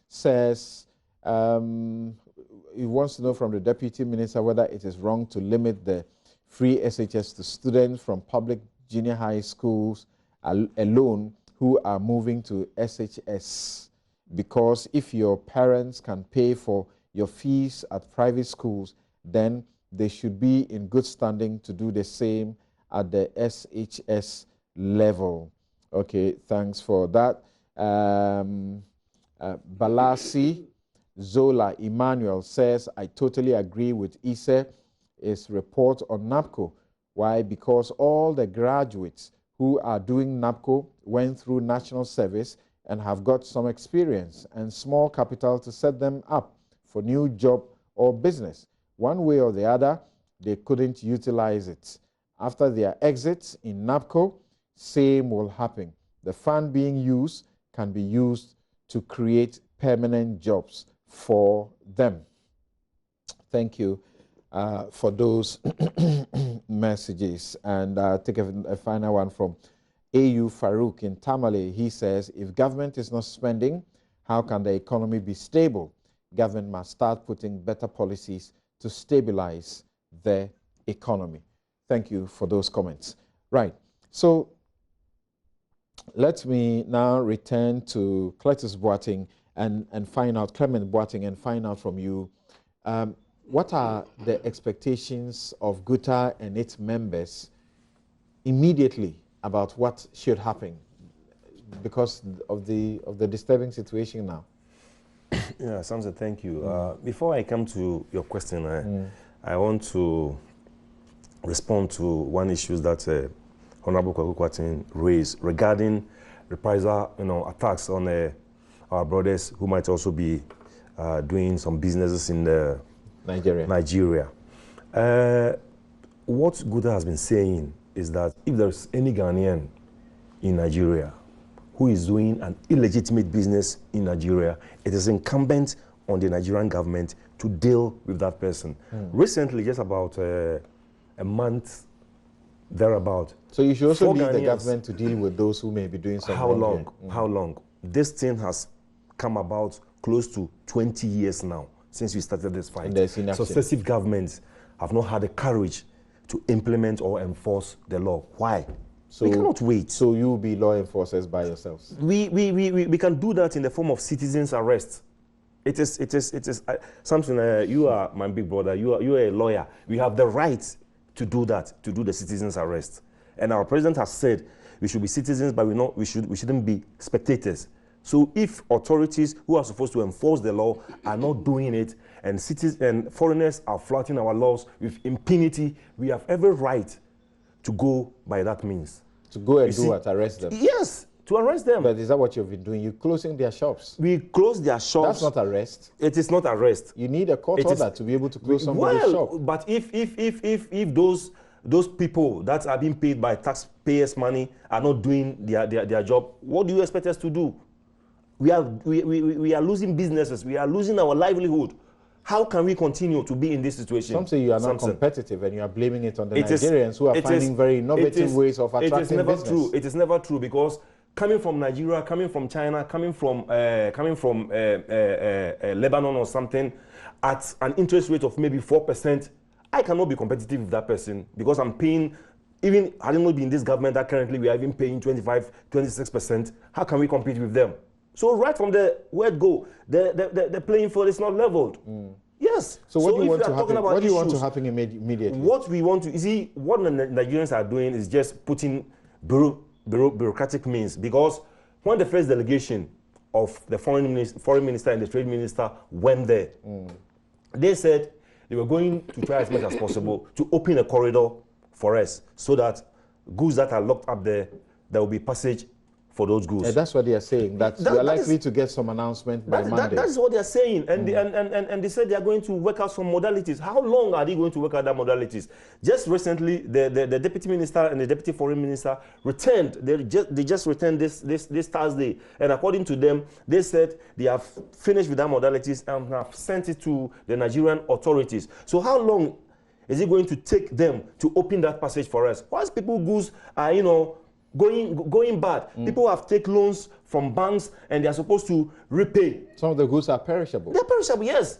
says he wants to know from the Deputy Minister whether it is wrong to limit the free SHS to students from public junior high schools alone who are moving to SHS. Because if your parents can pay for your fees at private schools, then they should be in good standing to do the same at the SHS level. Okay, thanks for that. Balasi Zola Emmanuel says, I totally agree with Ise' report on NAPCO. Why? Because all the graduates who are doing NAPCO went through national service and have got some experience and small capital to set them up for new job or business. One way or the other, they couldn't utilize it. After their exits in NAPCO, same will happen. The fund being used can be used to create permanent jobs for them. Thank you for those messages. And take a final one from A.U. Farouk in Tamale. He says, if government is not spending, how can the economy be stable? Government must start putting better policies to stabilize the economy. Thank you for those comments. Right. So let me now return to Cletus Boateng and find out, Clement Boateng, and find out from you, what are the expectations of GUTA and its members immediately about what should happen because of the disturbing situation now? Yeah, Samson, thank you. Before I come to your question, I want to respond to one issue that Honorable Kwaku Boateng raised regarding reprisal, attacks on our brothers who might also be doing some businesses in Nigeria. What GUTA has been saying is that if there's any Ghanaian in Nigeria who is doing an illegitimate business in Nigeria, it is incumbent on the Nigerian government to deal with that person. Recently, just about a month thereabout. So you should also leave the government to deal with those who may be doing something. How long? This thing has come about close to 20 years now since we started this fight. Successive governments have not had the courage to implement or enforce the law. Why? So we cannot wait. So you will be law enforcers by yourselves? We can do that in the form of citizens' arrest. It is something. You are my big brother. You are a lawyer. We have the right to do that, to do the citizens' arrest. And our president has said we should be citizens, but we shouldn't be spectators. So if authorities who are supposed to enforce the law are not doing it, and citizens and foreigners are flouting our laws with impunity, we have every right to go by that means. To go and do what? Arrest them? Yes, to arrest them. But is that what you've been doing? You're closing their shops. We close their shops. That's not arrest. It is not arrest. You need a court order to be able to close somebody's shop. But if those people that are being paid by taxpayers' money are not doing their job, what do you expect us to do? We are losing businesses. We are losing our livelihood. How can we continue to be in this situation? Some say you are not competitive and you are blaming it on the Nigerians who are finding very innovative ways of attracting business. It is never true. It is never true, because coming from Nigeria, coming from China, coming from Lebanon or something, at an interest rate of maybe 4%, I cannot be competitive with that person, because I'm paying, even I don't know, be in this government that currently we are even paying 25, 26%. How can we compete with them? So right from the word go, the playing field is not leveled. Yes. So what do you want to happen? What do you want to happen immediately? What we want to, you see, what the Nigerians are doing is just putting bureaucratic means, because when the first delegation of the foreign minister and the trade minister went there, they said they were going to try as much as possible to open a corridor for us, so that goods that are locked up there will be passage for those goods. That's what they are saying, that we are likely to get some announcement by Monday. That is what they are saying, and, and they said they are going to work out some modalities. How long are they going to work out that modalities? Just recently, the deputy minister and the deputy foreign minister returned. They just returned this Thursday, and according to them, they said they have finished with that modalities and have sent it to the Nigerian authorities. So how long is it going to take them to open that passage for us? Once people goods are, going bad. People have taken loans from banks and they are supposed to repay. Some of the goods are perishable. They're perishable, yes.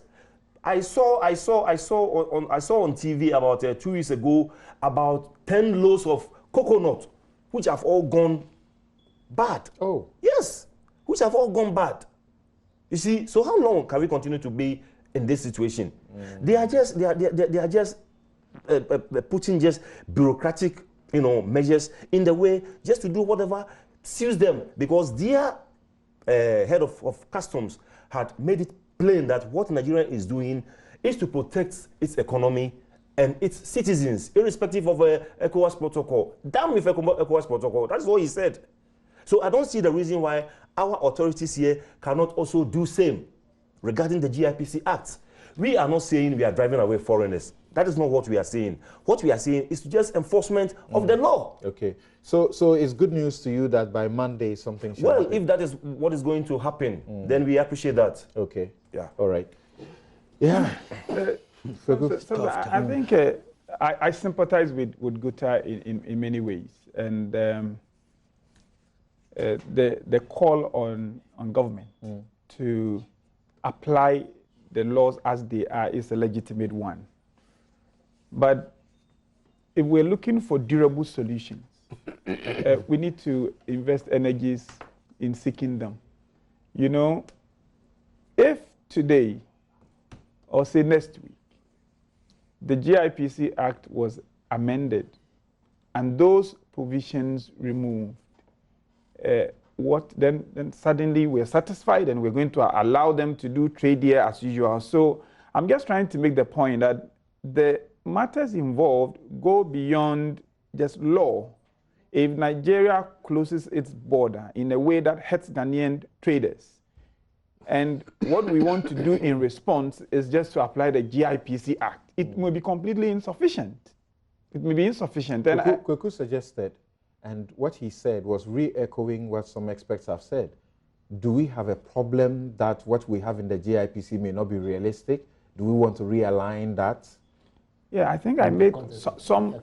I saw on TV about 2 weeks ago about 10 loads of coconut, which have all gone bad. Oh, yes, which have all gone bad. You see, so how long can we continue to be in this situation? They are just putting just bureaucratic measures in the way just to do whatever suits them, because their head of customs had made it plain that what Nigeria is doing is to protect its economy and its citizens, irrespective of ECOWAS protocol. Damn with ECOWAS protocol. That's what he said. So I don't see the reason why our authorities here cannot also do same regarding the GIPC Act. We are not saying we are driving away foreigners. That is not what we are saying. What we are saying is just enforcement of the law. Okay. So it's good news to you that by Monday something should happen. If that is what is going to happen, then we appreciate that. Okay. Yeah. All right. Yeah. So I think I sympathize with GUTA in many ways. And the call on government to apply the laws as they are is a legitimate one. But if we're looking for durable solutions, we need to invest energies in seeking them. If today, or say next week, the GIPC Act was amended and those provisions removed, then suddenly we're satisfied and we're going to allow them to do trade here as usual. So I'm just trying to make the point that the matters involved go beyond just law. If Nigeria closes its border in a way that hurts Ghanaian traders, and what we want to do in response is just to apply the GIPC Act, it may be completely insufficient. It may be insufficient. And Kweku suggested, and what he said was re-echoing what some experts have said. Do we have a problem that what we have in the GIPC may not be realistic? Do we want to realign that? Yeah, I think I made some.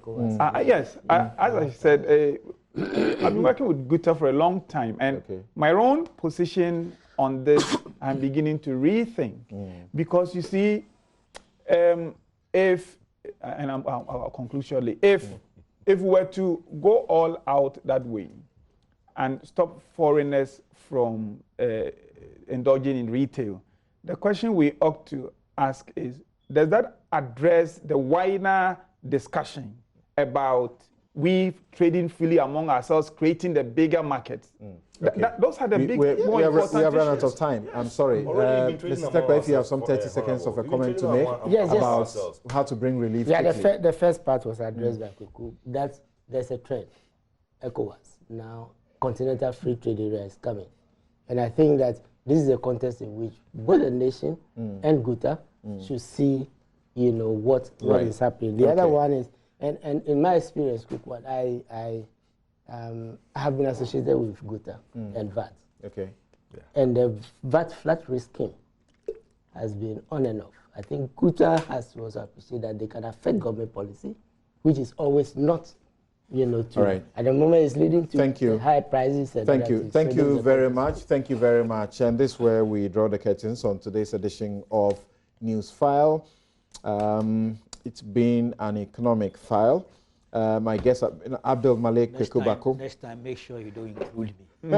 Yes, as I said, I've been working with GUTA for a long time, and my own position on this, I'm beginning to rethink, because you see, I'll conclude shortly. If we were to go all out that way and stop foreigners from indulging in retail, the question we ought to ask is, does that address the wider discussion about we trading freely among ourselves, creating the bigger markets? Those are the big, more important we have run out of time. I'm sorry. Mr. Tekwe, if you have some 30 seconds of a comment to make about how to bring relief. Yeah, the first part was addressed by Kweku. That there's a trend. ECOWAS, now Continental Free Trade Area is coming. And I think that this is a context in which both the nation and GUTA should see, what is happening. The other one is, and in my experience, Kweku, I have been associated with GUTA and VAT. Okay. Yeah. And the VAT flat rate scheme has been on and off. I think GUTA has to also appreciate that they can affect government policy, which is always not, to, at the moment it's leading to high prices. And Thank you very much. Thank you very much. And this is where we draw the curtains on today's edition of Newsfile. It's been an economic file. My guest, Abdul Malik Kekubako. Next time, make sure you don't include me.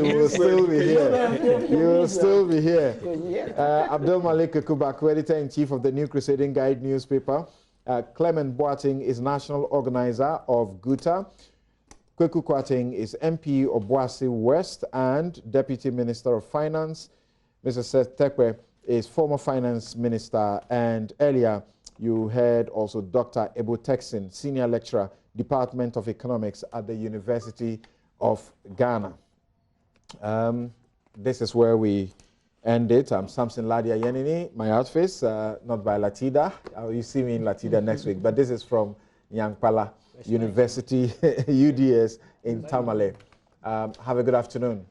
You will still be here. You will still be here. Abdul Malik Kekubako, editor-in-chief of the New Crusading Guide newspaper. Clement Boateng is national organizer of GUTA. Kweku Boateng is MP of Boase West and Deputy Minister of Finance. Mr. Seth Tekwe is former finance minister, and earlier you heard also Dr. Ebo Texin, senior lecturer, Department of Economics at the University of Ghana. This is where we end it. I'm Samson Ladia Yenini. My outfit, not by Latida. You see me in Latida next week, but this is from Yankpala University, UDS in Tamale. Have a good afternoon.